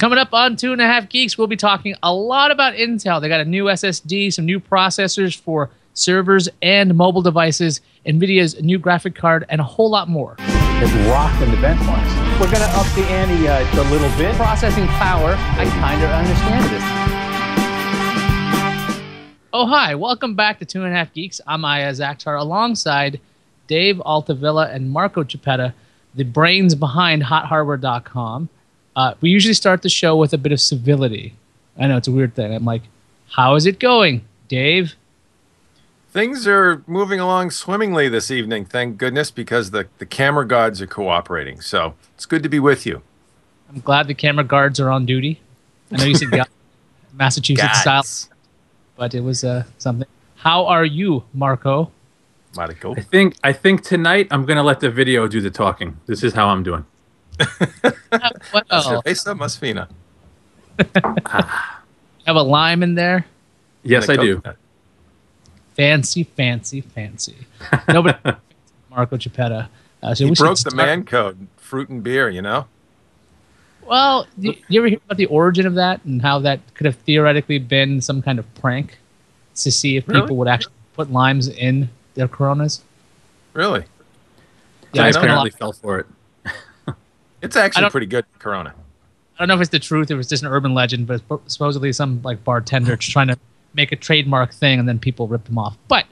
Coming up on 2.5 Geeks, we'll be talking a lot about Intel. They got a new SSD, some new processors for servers and mobile devices, Nvidia's new graphic card, and a whole lot more. It rocked in the benchmarks. We're going to up the ante a little bit. Processing power, I kind of understand this. Oh, hi. Welcome back to 2.5 Geeks. I'm Ayaz Akhtar alongside Dave Altavilla and Marco Chiappetta, the brains behind HotHardware.com. We usually start the show with a bit of civility. I know it's a weird thing. I'm like, how is it going, Dave? Things are moving along swimmingly this evening, thank goodness, because the camera gods are cooperating. So it's good to be with you. I'm glad the camera guards are on duty. I know you said Massachusetts style, but it was something. How are you, Marco? Marco. I think tonight I'm going to let the video do the talking. This is how I'm doing. Well, Cerveza más fina. have a lime in there? Yes, I do. Fancy, fancy, fancy. Nobody Marco Chiappetta. So he broke the man code, fruit and beer, you know? Well, you ever hear about the origin of that and how that could have theoretically been some kind of prank to see if people would actually put limes in their Coronas? Really? Yeah, I apparently fell for it. It's actually pretty good, Corona. I don't know if it's the truth, if it's just an urban legend, but supposedly some like bartender just trying to make a trademark thing and then people ripped them off. But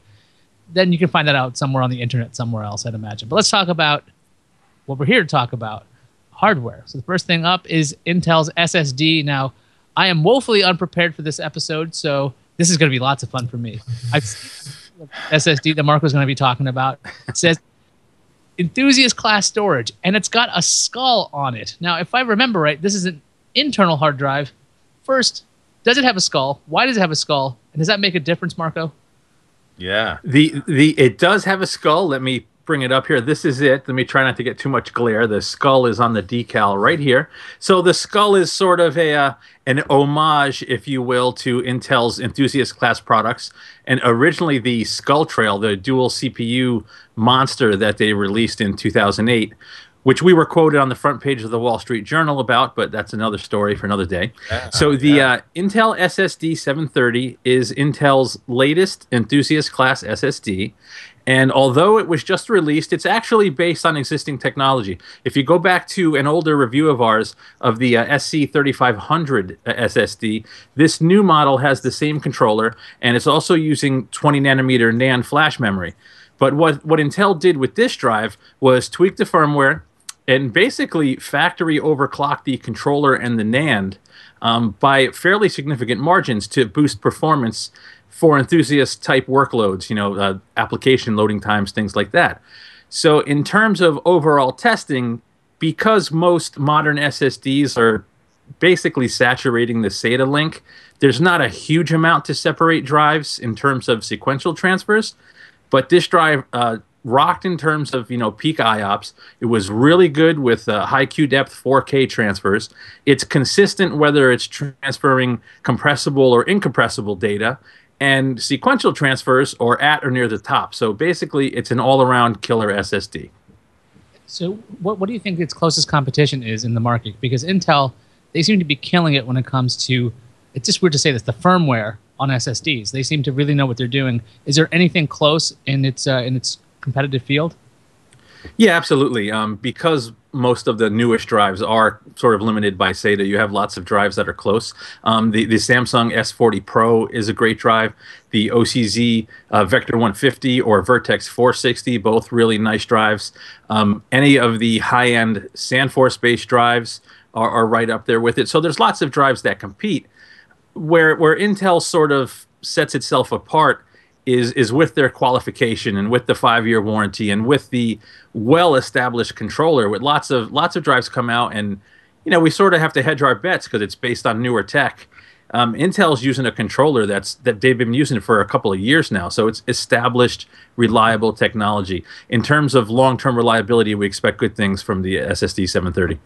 then you can find that out somewhere on the internet somewhere else, I'd imagine. But let's talk about what we're here to talk about, hardware. So the first thing up is Intel's SSD. Now, I am woefully unprepared for this episode, so this is going to be lots of fun for me. I've seen the SSD that Marco's going to be talking about. It says enthusiast class storage, and it's got a skull on it. Now, if I remember right, this is an internal hard drive. First, does it have a skull? Why does it have a skull? And does that make a difference, Marco? Yeah. It does have a skull. Let me bring it up here. This is it. Let me try not to get too much glare. The skull is on the decal right here. So the skull is sort of an homage, if you will, to Intel's enthusiast class products. And originally the Skull Trail, the dual CPU monster that they released in 2008, which we were quoted on the front page of the Wall Street Journal about, but that's another story for another day. So the Intel SSD 730 is Intel's latest enthusiast class SSD. And although it was just released, it's actually based on existing technology. If you go back to an older review of ours of the SC3500 SSD, this new model has the same controller, and it's also using 20 nanometer NAND flash memory. But what Intel did with this drive was tweak the firmware and basically factory overclock the controller and the NAND by fairly significant margins to boost performance for enthusiast type workloads, you know, application loading times, things like that. So in terms of overall testing, because most modern SSDs are basically saturating the SATA link, there's not a huge amount to separate drives in terms of sequential transfers. But this drive rocked in terms of, you know, peak IOPS. It was really good with high Q depth 4K transfers. It's consistent whether it's transferring compressible or incompressible data, and sequential transfers are at or near the top. So basically, it's an all-around killer SSD. So what do you think its closest competition is in the market? Because Intel, they seem to be killing it when it comes to, it's just weird to say this, the firmware on SSDs. They seem to really know what they're doing. Is there anything close in its competitive field? Yeah, absolutely. Because most of the newest drives are sort of limited by SATA, you have lots of drives that are close. The Samsung S40 Pro is a great drive. The OCZ Vector 150 or Vertex 460, both really nice drives. Any of the high-end SandForce-based drives are right up there with it. So there's lots of drives that compete. Where Intel sort of sets itself apart is with their qualification and with the 5-year warranty and with the well-established controller. With lots of drives come out, and you know, we sort of have to hedge our bets because it's based on newer tech. Intel's using a controller that they've been using for a couple of years now, so it's established, reliable technology. In terms of long-term reliability, we expect good things from the SSD 730.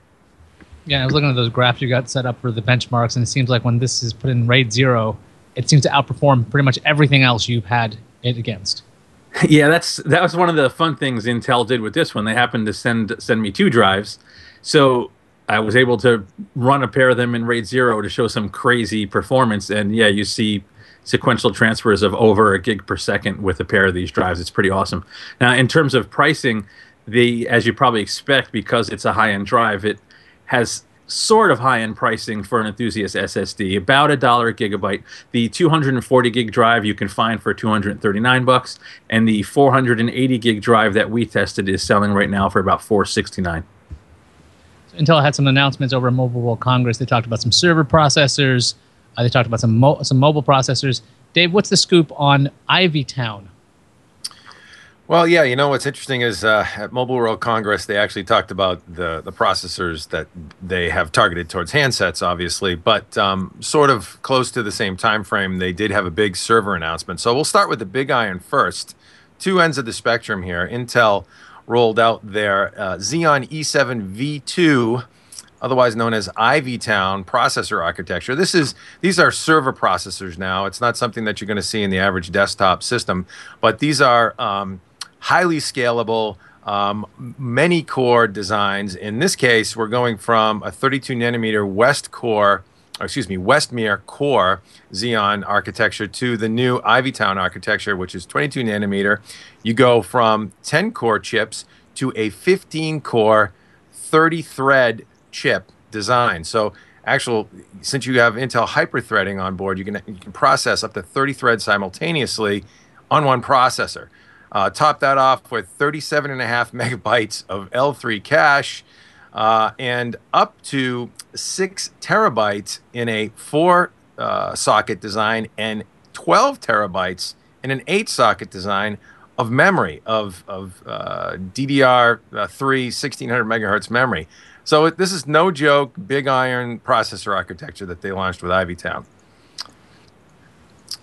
Yeah, I was looking at those graphs you got set up for the benchmarks, and it seems like when this is put in RAID 0, it seems to outperform pretty much everything else you've had it against. Yeah, that was one of the fun things Intel did with this one. They happened to send me 2 drives. So I was able to run a pair of them in RAID 0 to show some crazy performance. And yeah, you see sequential transfers of over a gig per second with a pair of these drives. It's pretty awesome. Now, in terms of pricing, as you probably expect, because it's a high-end drive, it has sort of high-end pricing for an enthusiast SSD, about $1 a gigabyte. The 240 gig drive you can find for $239, and the 480 gig drive that we tested is selling right now for about $469. Intel had some announcements over at Mobile World Congress. They talked about some server processors. They talked about some mobile processors. Dave, what's the scoop on Ivytown? Well, yeah, you know what's interesting is at Mobile World Congress, they actually talked about the processors that they have targeted towards handsets, obviously, but sort of close to the same time frame, they did have a big server announcement. So we'll start with the big iron first. Two ends of the spectrum here. Intel rolled out their Xeon E7 V2, otherwise known as Ivytown processor architecture. These are server processors now. It's not something that you're going to see in the average desktop system, but these are highly scalable, many core designs. In this case, we're going from a 32 nanometer Westmere core Xeon architecture to the new Ivytown architecture, which is 22 nanometer. You go from 10 core chips to a 15 core, 30 thread chip design. So since you have Intel hyper-threading on board, you can process up to 30 threads simultaneously on one processor. Top that off with 37.5 megabytes of L3 cache, and up to 6 terabytes in a 4-socket design and 12 terabytes in an 8-socket design of memory, of DDR3 1600 megahertz memory. So this is no joke, big iron processor architecture that they launched with Ivytown.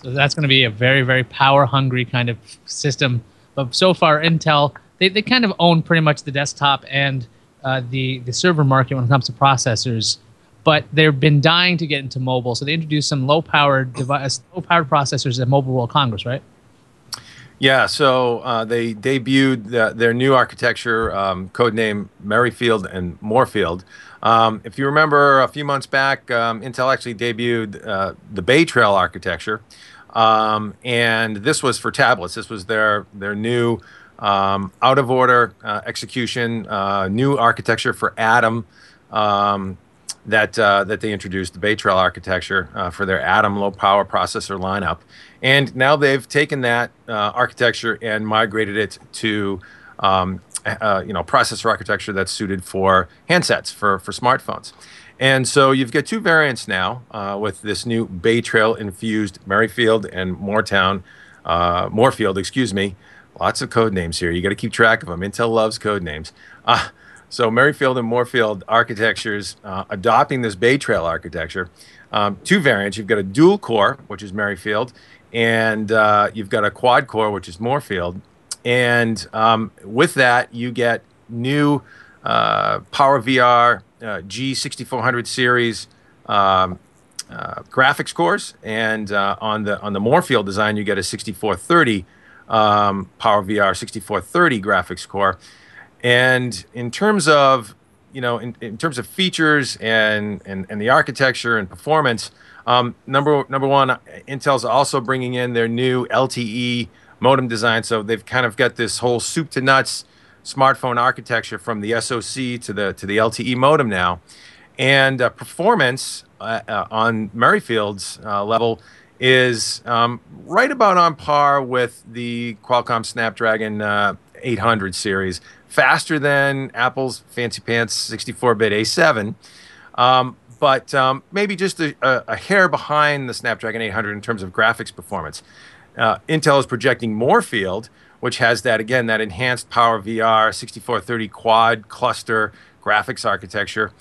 So that's going to be a very, very power-hungry kind of system. But so far, Intel, they kind of own pretty much the desktop and the server market when it comes to processors, but they've been dying to get into mobile. So they introduced some low-powered processors at Mobile World Congress, right? Yeah, so they debuted their new architecture, codename Merrifield and Moorfield. If you remember, a few months back, Intel actually debuted the Bay Trail architecture, and this was for tablets. This was their new out-of-order execution, new architecture for Atom that they introduced, the Bay Trail architecture for their Atom low-power processor lineup. And now they've taken that architecture and migrated it to processor architecture that's suited for handsets, for smartphones. And so you've got two variants now with this new Bay Trail infused Merrifield and Moorfield, excuse me. Lots of code names here. You got to keep track of them. Intel loves code names. So Merrifield and Moorfield architectures adopting this Bay Trail architecture. Two variants. You've got a dual core, which is Merrifield, and you've got a quad core, which is Moorfield. And with that, you get new PowerVR G6400 series graphics cores, and on the Moorfield design, you get a 6430 PowerVR 6430 graphics core. And in terms of in terms of features and the architecture and performance, number one, Intel's also bringing in their new LTE modem design. So they've kind of got this whole soup to nuts smartphone architecture from the SoC to the LTE modem now, and performance on Merrifield's level is right about on par with the Qualcomm Snapdragon 800 series, faster than Apple's fancy pants 64-bit A7, but maybe just a hair behind the Snapdragon 800 in terms of graphics performance. Intel is projecting Moorfield, which has that enhanced PowerVR 6430 quad cluster graphics architecture.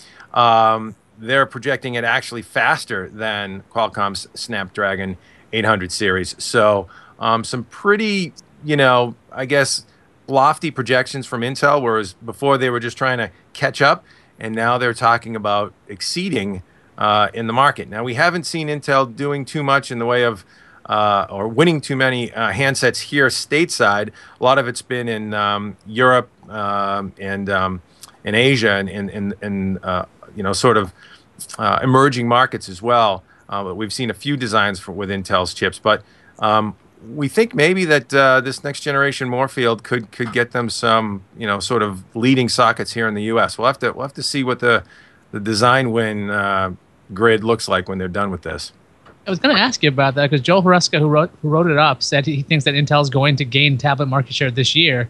They're projecting it actually faster than Qualcomm's Snapdragon 800 series. So some pretty, I guess, lofty projections from Intel, whereas before they were just trying to catch up, and now they're talking about exceeding in the market. Now, we haven't seen Intel doing too much in the way of or winning too many handsets here stateside. A lot of it's been in Europe and in Asia and sort of emerging markets as well. We've seen a few designs with Intel's chips, but we think maybe that this next generation Moorfield could get them some sort of leading sockets here in the U.S. We'll have to see what the design win grid looks like when they're done with this. I was going to ask you about that because Joel Horeska, who wrote it up, said he thinks that Intel is going to gain tablet market share this year.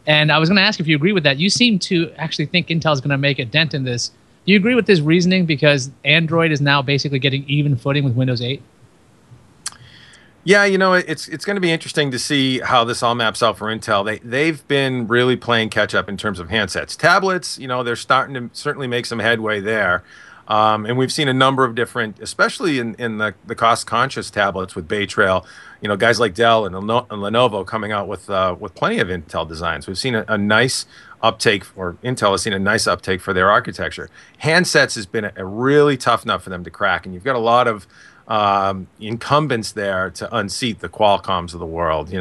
And I was going to ask if you agree with that. You seem to actually think Intel is going to make a dent in this. Do you agree with this reasoning because Android is now basically getting even footing with Windows 8? Yeah, it's going to be interesting to see how this all maps out for Intel. They've been really playing catch up in terms of handsets. Tablets, they're starting to certainly make some headway there. And we've seen a number of different, especially in the cost-conscious tablets with Bay Trail, guys like Dell and Lenovo coming out with plenty of Intel designs. We've seen a nice uptake, or Intel has seen a nice uptake for their architecture. Handsets has been a really tough nut for them to crack, and you've got a lot of incumbents there to unseat the Qualcomms of the world.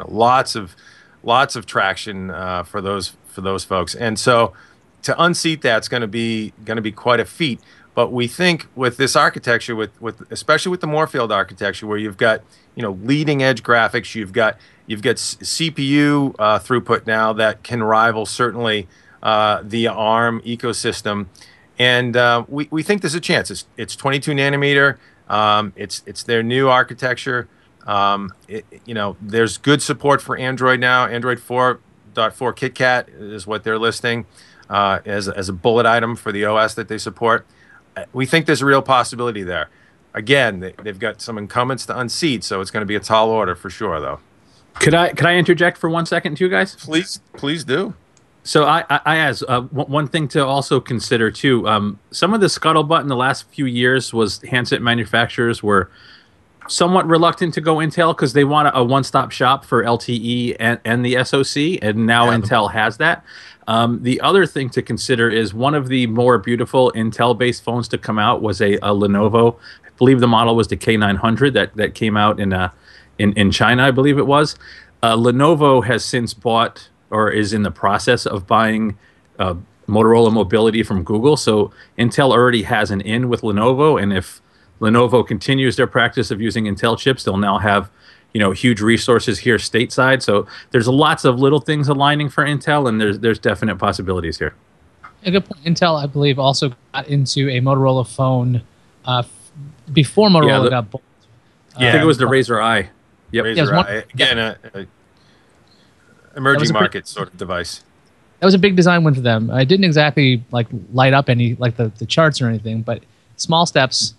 Lots of traction for those folks, and so to unseat that's going to be quite a feat. But we think with this architecture, especially with the Moorfield architecture, where you've got leading edge graphics, you've got CPU throughput now that can rival certainly the ARM ecosystem, and we think there's a chance. It's 22 nanometer. It's their new architecture. There's good support for Android now. Android 4.4 KitKat is what they're listing as a bullet item for the OS that they support. We think there's a real possibility there. Again, they've got some incumbents to unseat, so it's going to be a tall order for sure, though. Could I interject for 1 second, too, guys? Please do. So I as one thing to also consider too. Some of the scuttlebutt in the last few years was handset manufacturers were somewhat reluctant to go Intel because they want a one-stop shop for LTE and the SoC, and now Intel has that. The other thing to consider is one of the more beautiful Intel-based phones to come out was a Lenovo. I believe the model was the K900 that came out in China, I believe it was. Lenovo has since bought or is in the process of buying Motorola Mobility from Google. So Intel already has an in with Lenovo, and if Lenovo continues their practice of using Intel chips, they'll now have huge resources here stateside. So there's lots of little things aligning for Intel, and there's definite possibilities here. A good point. Intel, I believe, also got into a Motorola phone before Motorola got bought. I think it was the Razr I. Yep. Razr I. Again, a emerging market sort of device. That was a big design win for them. I didn't exactly light up any the charts or anything, but small steps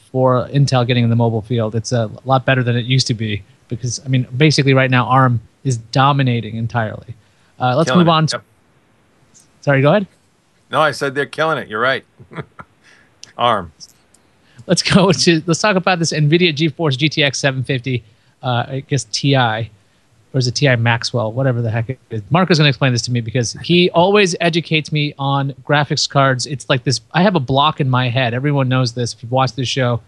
for Intel getting in the mobile field. It's a lot better than it used to be because basically right now ARM is dominating entirely. Let's move on. Sorry, go ahead. No, I said they're killing it. You're right. ARM. Let's talk about this Nvidia GeForce GTX 750. I guess TI. Or is it TI Maxwell, whatever the heck it is. Mark is going to explain this to me because he always educates me on graphics cards. It's like this. I have a block in my head. Everyone knows this if you've watched this show.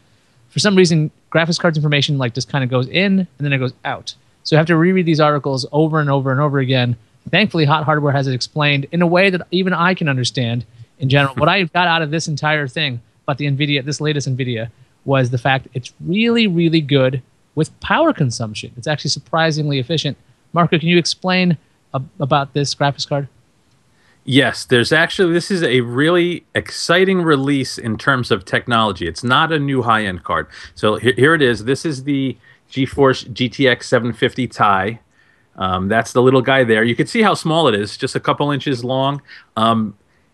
For some reason, graphics cards information just kind of goes in and then it goes out. So I have to reread these articles over and over and over again. Thankfully, HotHardware has it explained in a way that even I can understand in general. What I got out of this entire thing about the NVIDIA, this latest NVIDIA, was the fact it's really, really good with power consumption. It's actually surprisingly efficient. Marco, can you explain about this graphics card? Yes, this is a really exciting release in terms of technology. It's not a new high-end card. So here it is. This is the GeForce GTX 750 Ti. That's the little guy there. You can see how small it is, just a couple inches long.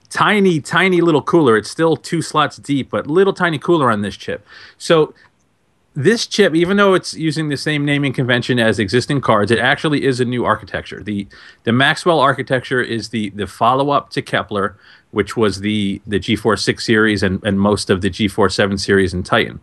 Tiny, tiny little cooler. It's still 2 slots deep, but little tiny cooler on this chip. So this chip, even though it's using the same naming convention as existing cards, it actually is a new architecture. The Maxwell architecture is the follow-up to Kepler, which was the GeForce 6 series and most of the GeForce 7 series and Titan.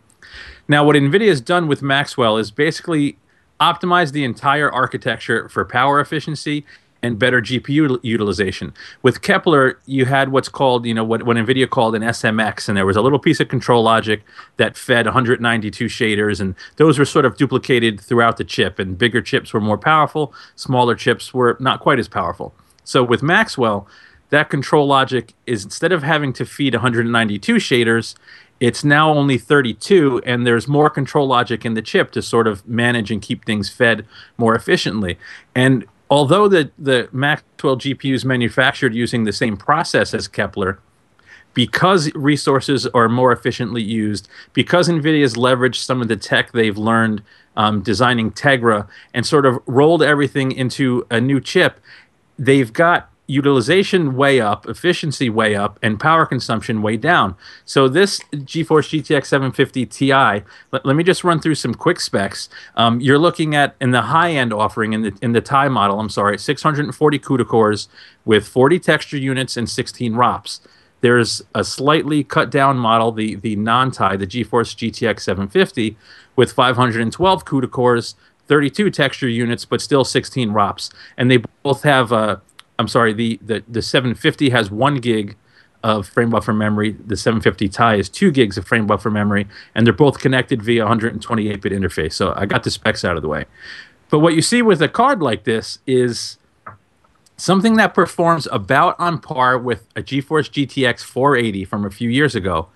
Now, what NVIDIA has done with Maxwell is basically optimize the entire architecture for power efficiency and better GPU utilization. With Kepler, you had what's called, what NVIDIA called an SMX, and there was a little piece of control logic that fed 192 shaders, and those were sort of duplicated throughout the chip, and bigger chips were more powerful, smaller chips were not quite as powerful. So with Maxwell, that control logic is, instead of having to feed 192 shaders, it's now only 32, and there's more control logic in the chip to sort of manage and keep things fed more efficiently. And although the Maxwell GPU is manufactured using the same process as Kepler, because resources are more efficiently used, because NVIDIA's leveraged some of the tech they've learned designing Tegra and sort of rolled everything into a new chip, they've got utilization way up, efficiency way up, and power consumption way down. So this GeForce GTX 750 Ti, let me just run through some quick specs. You're looking at, in the high-end offering, in the Ti model, I'm sorry, 640 CUDA cores with 40 texture units and 16 ROPs. There's a slightly cut-down model, the non-Ti, the GeForce GTX 750, with 512 CUDA cores, 32 texture units, but still 16 ROPs. And they both have I'm sorry, the 750 has 1 gig of frame buffer memory. The 750 Ti is 2 gigs of frame buffer memory, and they're both connected via 128-bit interface. So I got the specs out of the way. But what you see with a card like this is something that performs about on par with a GeForce GTX 480 from a few years ago,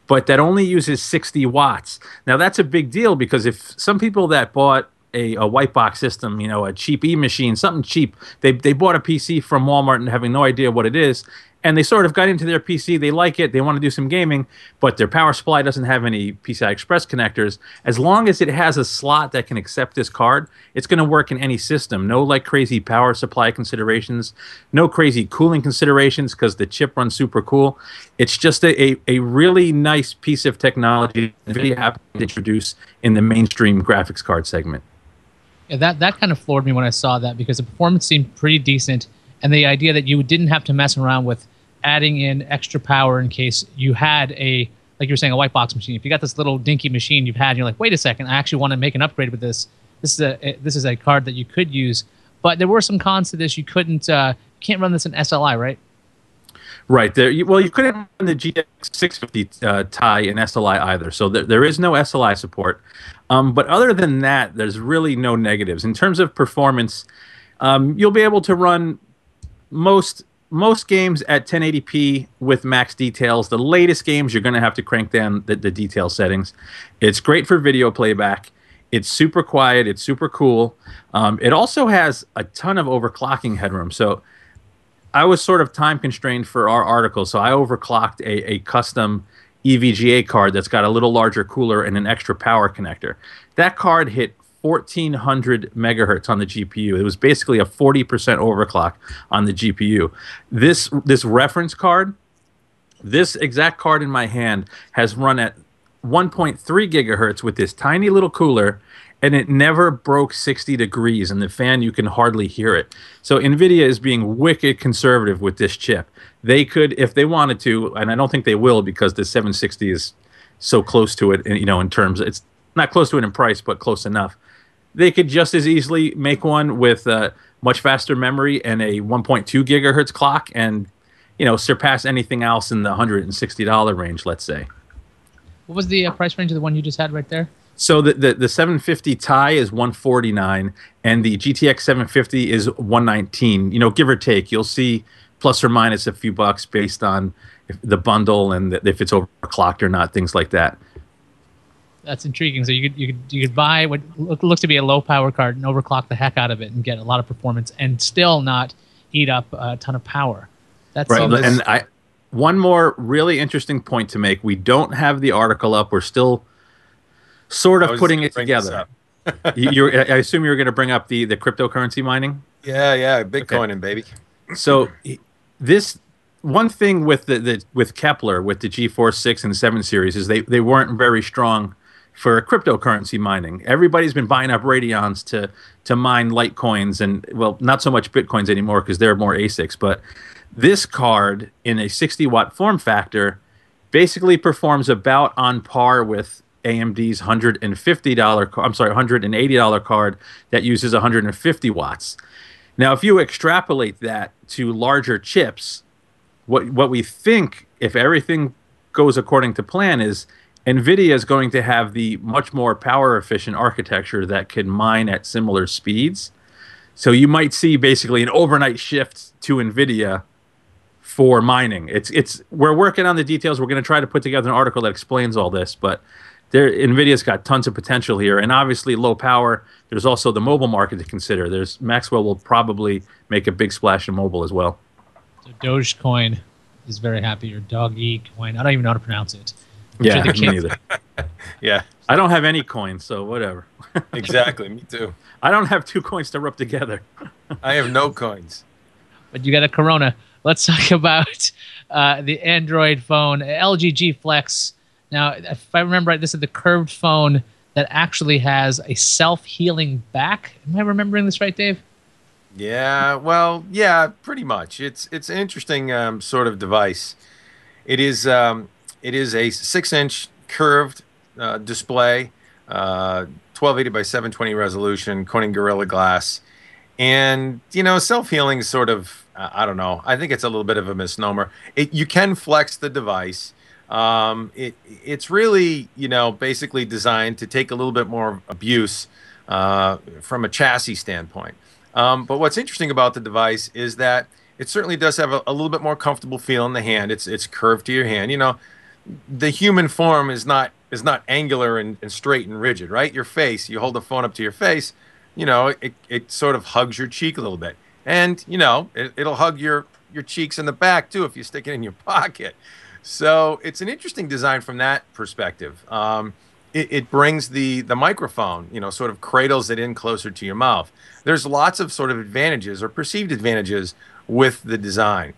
but that only uses 60 watts. Now, that's a big deal, because if some people that bought a white box system, you know, a cheap E-machine, something cheap. They bought a PC from Walmart and having no idea what it is, and they sort of got into their PC. They like it. They want to do some gaming, but their power supply doesn't have any PCI Express connectors. As long as it has a slot that can accept this card, it's going to work in any system. No like crazy power supply considerations, no crazy cooling considerations because the chip runs super cool. It's just a really nice piece of technology that NVIDIA happened to introduce in the mainstream graphics card segment. Yeah, that kind of floored me when I saw that, because the performance seemed pretty decent, and the idea that you didn't have to mess around with adding in extra power in case you had like you were saying, a white box machine. If you got this little dinky machine you've had, and you're like, wait a second, I actually want to make an upgrade with this. This is a card that you could use, but there were some cons to this. You can't run this in SLI, right? Right. Well, you couldn't run the GTX 650 Ti in SLI either, so there is no SLI support. But other than that, there's really no negatives. In terms of performance, you'll be able to run most games at 1080p with max details. The latest games, you're going to have to crank down the detail settings. It's great for video playback. It's super quiet. It's super cool. It also has a ton of overclocking headroom. So I was sort of time constrained for our article, so I overclocked a custom EVGA card that's got a little larger cooler and an extra power connector. That card hit 1400 megahertz on the GPU. It was basically a 40% overclock on the GPU. This reference card, this exact card in my hand, has run at 1.3 gigahertz with this tiny little cooler, and it never broke 60 degrees. In the fan, you can hardly hear it. So NVIDIA is being wicked conservative with this chip. They could, if they wanted to, and I don't think they will, because the 760 is so close to it, you know, in terms, it's not close to it in price, but close enough. They could just as easily make one with much faster memory and a 1.2 gigahertz clock, and, you know, surpass anything else in the $160 range, let's say. What was the price range of the one you just had right there? So the 750 Ti is $149, and the GTX 750 is $119. You know, give or take. You'll see plus or minus a few bucks based on the bundle and if it's overclocked or not, things like that. That's intriguing. So you could buy what looks to be a low power card and overclock the heck out of it and get a lot of performance and still not eat up a ton of power. That's right. And one more really interesting point to make. We don't have the article up. We're still sort of putting it together. I assume you were going to bring up the cryptocurrency mining? Yeah, Bitcoin, baby. So this one thing with with Kepler, with the GeForce 6 and 7 series, is they weren't very strong for cryptocurrency mining. Everybody's been buying up Radeons to mine Litecoins, and, well, not so much Bitcoins anymore because they're more ASICs, but this card in a 60-watt form factor basically performs about on par with AMD's $180 card that uses 150 watts. Now, if you extrapolate that to larger chips, what we think, if everything goes according to plan, is NVIDIA is going to have the much more power-efficient architecture that can mine at similar speeds. So you might see basically an overnight shift to NVIDIA for mining. We're working on the details. We're going to try to put together an article that explains all this, but Nvidia's got tons of potential here, and obviously low power. There's also the mobile market to consider. Maxwell will probably make a big splash in mobile as well. So Dogecoin is very happy. Or Doggy Coin. I don't even know how to pronounce it. Yeah, me neither. Yeah. I don't have any coins, so whatever. Exactly, me too. I don't have 2 coins to rub together. I have no coins. But you got a Corona. Let's talk about the Android phone, LG G Flex. Now, if I remember right, this is the curved phone that actually has a self-healing back. Am I remembering this right, Dave? Yeah, well, yeah, pretty much. It's an interesting sort of device. It is a 6-inch curved display, 1280 by 720 resolution, Corning Gorilla Glass, and self-healing is sort of I don't know. I think it's a little bit of a misnomer. You can flex the device. It's really basically designed to take a little bit more abuse from a chassis standpoint. But what's interesting about the device is that it certainly does have a little bit more comfortable feel in the hand. It's curved to your hand. The human form is not angular and straight and rigid, right? Your face, you hold the phone up to your face, it sort of hugs your cheek a little bit. And, it'll hug your cheeks in the back, too, if you stick it in your pocket. So it's an interesting design from that perspective. It brings the microphone, sort of cradles it in closer to your mouth. There's lots of sort of advantages or perceived advantages with the design.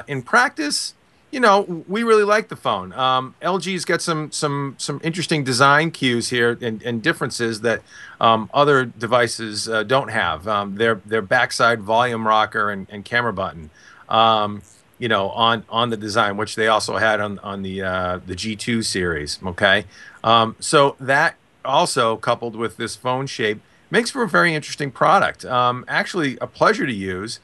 In practice, we really like the phone. LG's got some interesting design cues here and differences that other devices don't have. Their backside volume rocker and camera button, on the design, which they also had on the G2 series. Okay, so that also coupled with this phone shape makes for a very interesting product. Actually, a pleasure to use.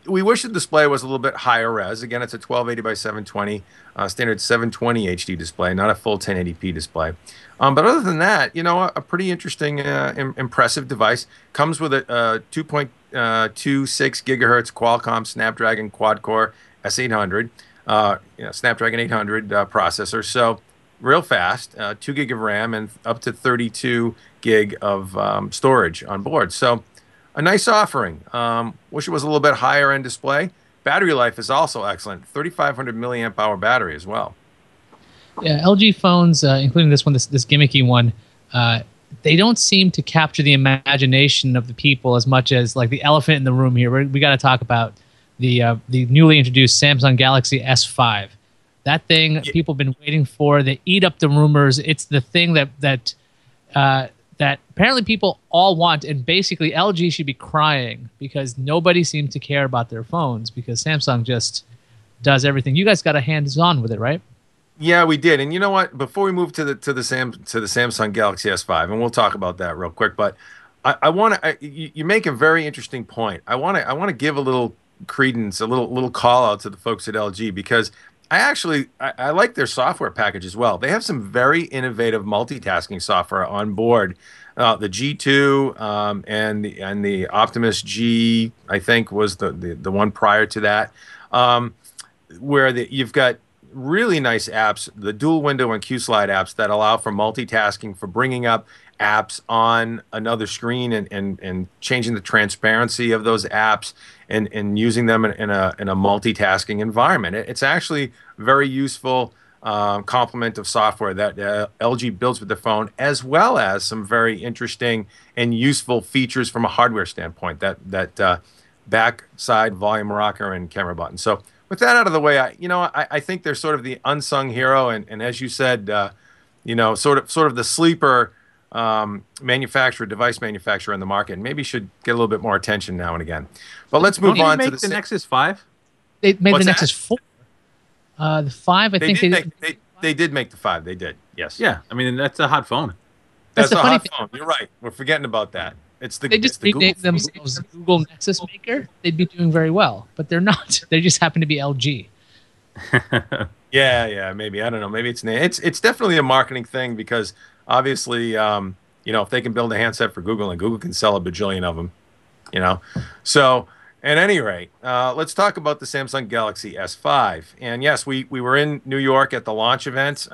We wish the display was a little bit higher res. Again, it's a 1280 by 720, standard 720 HD display, not a full 1080p display. But other than that, a pretty interesting, impressive device. Comes with a 2.26 gigahertz Qualcomm Snapdragon quad-core S800, Snapdragon 800 processor. So real fast, 2 gig of RAM and up to 32 gig of storage on board. So a nice offering. Wish it was a little bit higher end display. Battery life is also excellent. 3,500 milliamp hour battery as well. Yeah, LG phones, including this one, this gimmicky one, they don't seem to capture the imagination of the people as much as like the elephant in the room here. We got to talk about the newly introduced Samsung Galaxy S5. That thing people have been waiting for. They eat up the rumors. It's the thing that apparently people all want, and basically LG should be crying because nobody seems to care about their phones because Samsung just does everything. You guys got a hands-on with it, right? Yeah, we did. And you know what? Before we move to the Samsung Galaxy S5, and we'll talk about that real quick, but I want to. You make a very interesting point. I want to give a little credence, a little call out to the folks at LG because I like their software package as well. They have some very innovative multitasking software on board. The G2 and the Optimus G, I think, was the one prior to that, where you've got really nice apps, the dual window and Q-Slide apps that allow for multitasking, for bringing up apps on another screen and changing the transparency of those apps and using them in a multitasking environment. It's actually very useful complement of software that LG builds with the phone, as well as some very interesting and useful features from a hardware standpoint, that backside volume rocker and camera button. So with that out of the way, I think they're sort of the unsung hero, and as you said, sort of the sleeper device manufacturer in the market. Maybe should get a little bit more attention now and again. But let's move on to the Nexus 5. They made the Nexus 4. The 5, I think they did make the 5. They did, yes. Yeah, I mean that's a hot phone. That's a hot phone. You're right. We're forgetting about that. They just renamed themselves Google Nexus Maker. They'd be doing very well, but they're not. They just happen to be LG. Yeah, maybe, I don't know. Maybe it's definitely a marketing thing because obviously, if they can build a handset for Google and Google can sell a bajillion of them, so At any rate, let's talk about the Samsung Galaxy S5. And yes, we were in New York at the launch event.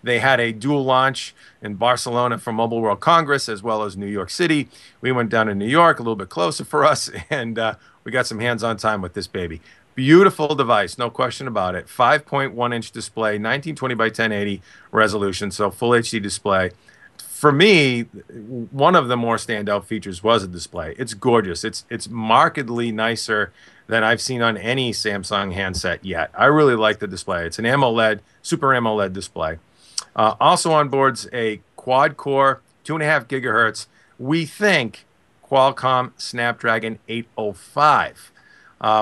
They had a dual launch in Barcelona for Mobile World Congress, as well as New York City. We went down to New York, a little bit closer for us, and we got some hands-on time with this baby. Beautiful device, no question about it. 5.1-inch display, 1920 by 1080 resolution, so full HD display. For me, one of the more standout features was the display. It's gorgeous. It's markedly nicer than I've seen on any Samsung handset yet. I really like the display. It's an AMOLED, Super AMOLED display. Also on board's a quad-core, 2.5 gigahertz. We think Qualcomm Snapdragon 805,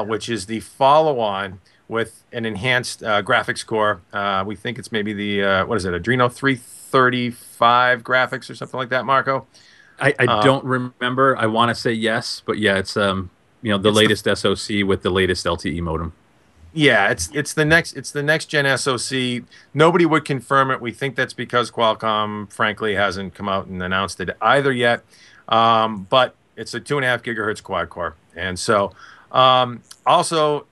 which is the follow-on with an enhanced graphics core. We think it's maybe the what is it, Adreno 335 graphics or something like that, Marco? I don't remember. I want to say yes, but yeah, it's the latest SoC with the latest LTE modem. Yeah, it's the next gen SoC. Nobody would confirm it. We think that's because Qualcomm, frankly, hasn't come out and announced it either yet. But it's a 2.5 gigahertz quad core, and so also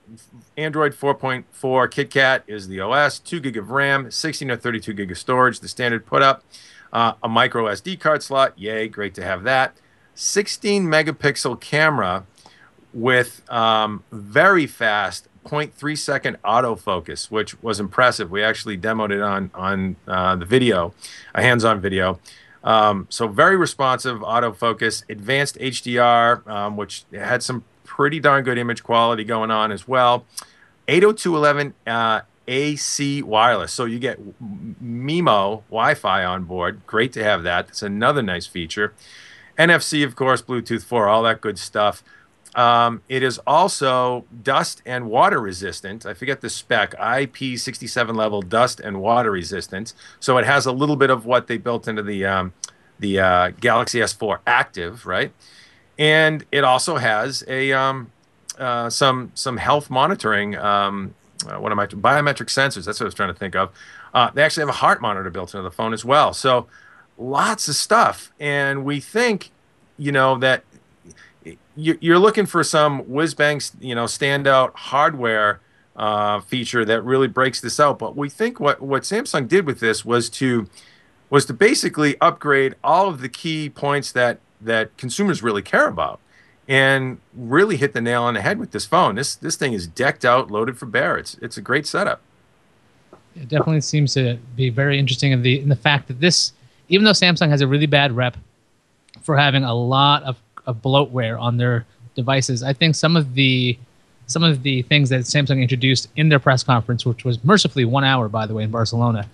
Android 4.4 KitKat is the OS. 2 gig of RAM, 16 or 32 gig of storage, the standard put up. A micro SD card slot, yay, great to have that. 16 megapixel camera with very fast 0.3 second autofocus, which was impressive. We actually demoed it on the video, a hands-on video. So very responsive autofocus, advanced HDR, which had some pretty darn good image quality going on as well. 802.11 AC wireless, so you get MIMO Wi-Fi on board. Great to have that. That's another nice feature. NFC, of course, Bluetooth 4, all that good stuff. It is also dust and water resistant. I forget the spec, IP67 level dust and water resistance. So it has a little bit of what they built into the Galaxy S4 Active, right? And it also has a some health monitoring. Biometric sensors. That's what I was trying to think of. They actually have a heart monitor built into the phone as well. So lots of stuff. And we think, that you're looking for some whiz-bang, standout hardware feature that really breaks this out. But we think what Samsung did with this was to basically upgrade all of the key points that consumers really care about, and really hit the nail on the head with this phone. This thing is decked out, loaded for bear. It's a great setup. It definitely seems to be very interesting in the fact that this, even though Samsung has a really bad rep for having a lot of bloatware on their devices, I think some of the things that Samsung introduced in their press conference, which was mercifully 1 hour, by the way, in Barcelona,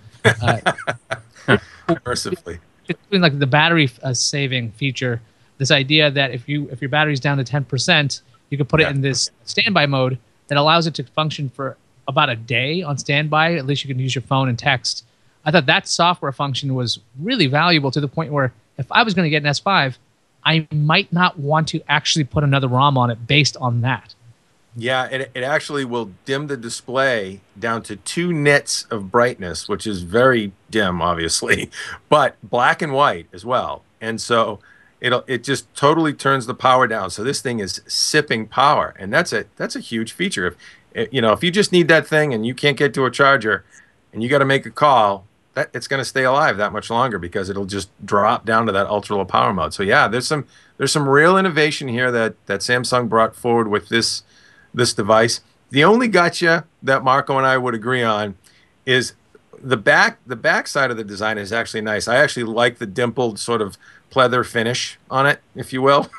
mercifully, between like the battery saving feature. This idea that if your battery's down to 10%, you can put it in this standby mode that allows it to function for about a day on standby. At least you can use your phone and text. I thought that software function was really valuable, to the point where if I was going to get an S5, I might not want to actually put another ROM on it based on that. Yeah, it actually will dim the display down to 2 nits of brightness, which is very dim, obviously, but black and white as well. And so it just totally turns the power down. So this thing is sipping power, and that's a huge feature. If you just need that thing and you can't get to a charger, and you got to make a call, that it's going to stay alive that much longer, because it'll just drop down to that ultra low power mode. So yeah, there's some real innovation here that Samsung brought forward with this device. The only gotcha that Marco and I would agree on is the back side of the design is actually nice. I actually like the dimpled sort of pleather finish on it, if you will,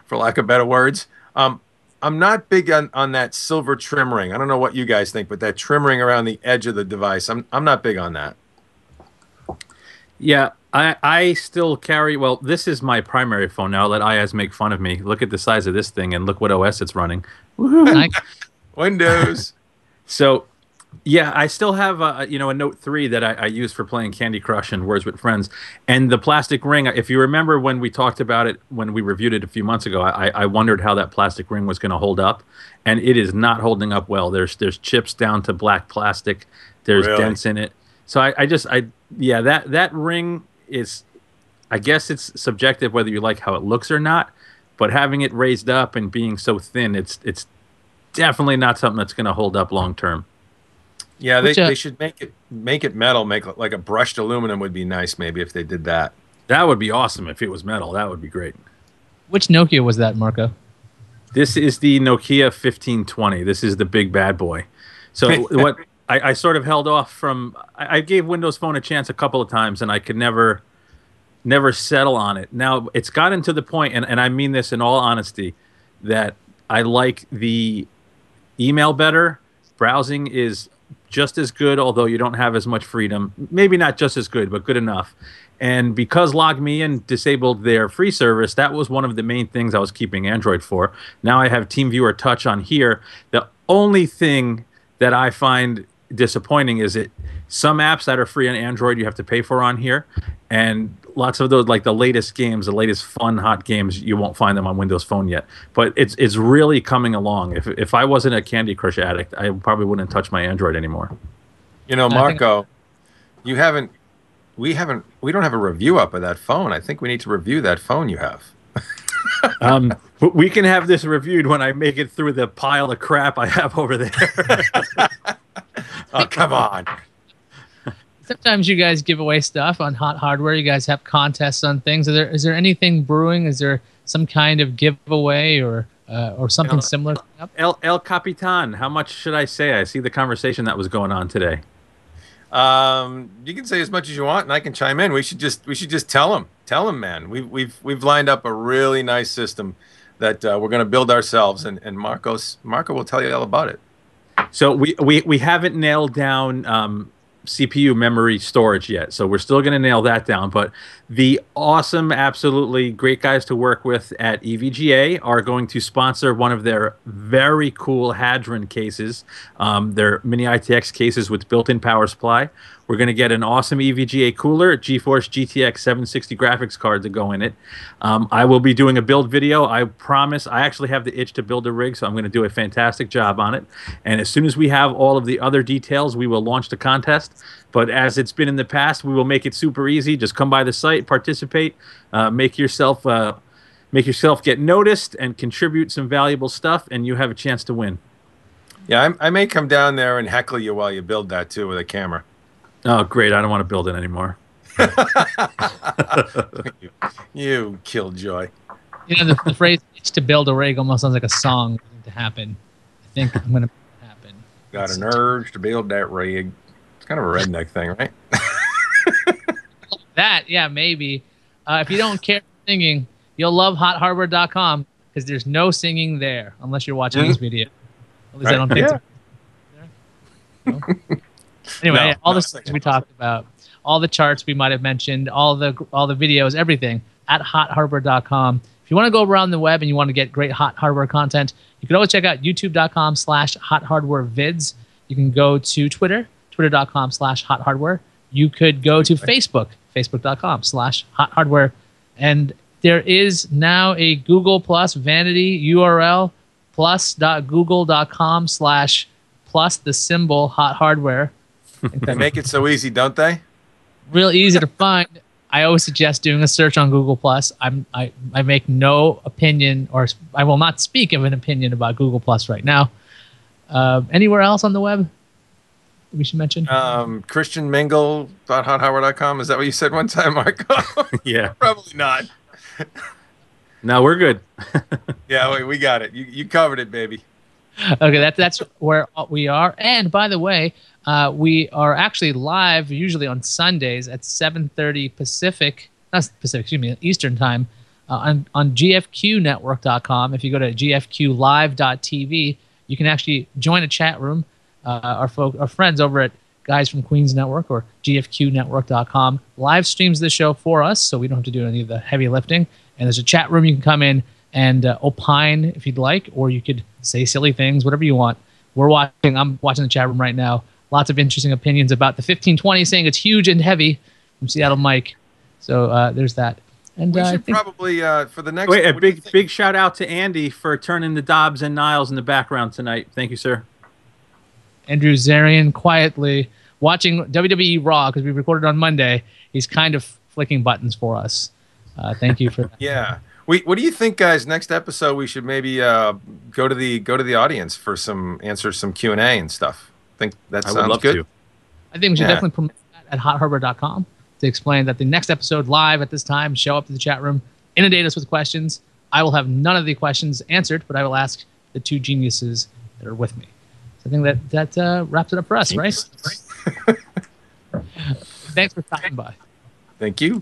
for lack of better words. I'm not big on that silver trim ring. I don't know what you guys think, but that trim ring around the edge of the device, I'm not big on that. Yeah, I still carry, well, this is my primary phone now. Let Ayaz make fun of me. Look at the size of this thing and look what OS it's running. Woohoo! Windows. So, yeah, I still have a Note 3 that I use for playing Candy Crush and Words with Friends. And the plastic ring, if you remember when we talked about it, when we reviewed it a few months ago, I wondered how that plastic ring was going to hold up. And it is not holding up well. There's chips down to black plastic. There's dents in it. So that ring is, I guess it's subjective whether you like how it looks or not. but having it raised up and being so thin, it's definitely not something that's going to hold up long term. Yeah, they should make it metal. Make like a brushed aluminum would be nice, maybe, if they did that. That would be awesome if it was metal. That would be great. Which Nokia was that, Marco? This is the Nokia 1520. This is the big bad boy. So what I sort of held off from. I gave Windows Phone a chance a couple of times, and I could never settle on it. Now it's gotten to the point, and I mean this in all honesty, that I like the email better. Browsing is just as good, although you don't have as much freedom. Maybe not just as good, but good enough. And because LogMeIn disabled their free service, that was one of the main things I was keeping Android for. Now I have TeamViewer Touch on here. The only thing that I find disappointing is that some apps that are free on Android you have to pay for on here, and lots of those, like the latest games, the latest fun hot games, you won't find them on Windows Phone yet. But it's really coming along. If I wasn't a Candy Crush addict, I probably wouldn't touch my Android anymore. You know, Marco, we don't have a review up of that phone. I think we need to review that phone you have. We can have this reviewed when I make it through the pile of crap I have over there. Oh, come on. Sometimes you guys give away stuff on Hot Hardware. You guys have contests on things. Is there anything brewing? Is there some kind of giveaway or something similar? El Capitan, how much should I say? I see the conversation that was going on today. You can say as much as you want, and I can chime in. We should just tell them, man. We've lined up a really nice system that we're going to build ourselves, and Marco will tell you all about it. So we haven't nailed down CPU memory storage yet, so we're still going to nail that down. But the awesome, absolutely great guys to work with at EVGA are going to sponsor one of their very cool Hadron cases. Their mini ITX cases with built-in power supply. We're going to get an awesome EVGA cooler, GeForce GTX 760 graphics card to go in it. I will be doing a build video. I promise. I actually have the itch to build a rig, so I'm going to do a fantastic job on it. And as soon as we have all of the other details, we will launch the contest. But as it's been in the past, we will make it super easy. Just come by the site, participate, make yourself get noticed, and contribute some valuable stuff, and you have a chance to win. Yeah, I may come down there and heckle you while you build that too with a camera. Oh, great. I don't want to build it anymore. You killjoy. You know, the phrase "it's to build a rig" almost sounds like a song to happen. I think I'm going to make it happen. Got an urge to build that rig. It's kind of a redneck thing, right? That, yeah, maybe. If you don't care for singing, you'll love HotHardware.com because there's no singing there unless you're watching this video. At least I don't think so. No? Anyway, all the things we talked about, all the charts we might have mentioned, all the videos, everything at HotHardware.com. If you want to go around the web and you want to get great Hot Hardware content, you can always check out YouTube.com/HotHardwareVids. You can go to Twitter, Twitter.com/HotHardware. You could go to Facebook, Facebook.com/HotHardware. And there is now a Google Plus vanity URL, plus.google.com/plus the symbol Hot Hardware. They make it so easy, don't they? Real easy to find. I always suggest doing a search on Google Plus. I make no opinion, or I will not speak of an opinion about Google Plus right now. Anywhere else on the web we should mention? ChristianMingle.HotHardware.com. Is that what you said one time, Marco? Yeah. Probably not. No, we're good. Yeah, we got it. You covered it, baby. Okay, that's where we are. And by the way, we are actually live usually on Sundays at 7:30 Eastern time on gfqnetwork.com. If you go to gfqlive.tv, you can actually join a chat room. Our friends over at Guys from Queens Network or gfqnetwork.com live streams the show for us, so we don't have to do any of the heavy lifting. And there's a chat room you can come in and opine if you'd like, or you could say silly things, whatever you want. I'm watching the chat room right now. Lots of interesting opinions about the 1520, saying it's huge and heavy from Seattle Mike. So there's that. And we should probably for the next. Wait, a big shout out to Andy for turning the Dobbs and Niles in the background tonight. Thank you, sir. Andrew Zarian quietly watching WWE Raw because we recorded on Monday. He's kind of flicking buttons for us. Thank you for that. Yeah. What do you think, guys? Next episode, we should maybe go to the audience for answer some Q&A and stuff. Think that sounds good? To. I think we should definitely promote that at HotHardware.com to explain that the next episode live at this time, show up to the chat room, inundate us with questions. I will have none of the questions answered, but I will ask the two geniuses that are with me. So I think that wraps it up for us, right? Thanks for stopping by. Thank you.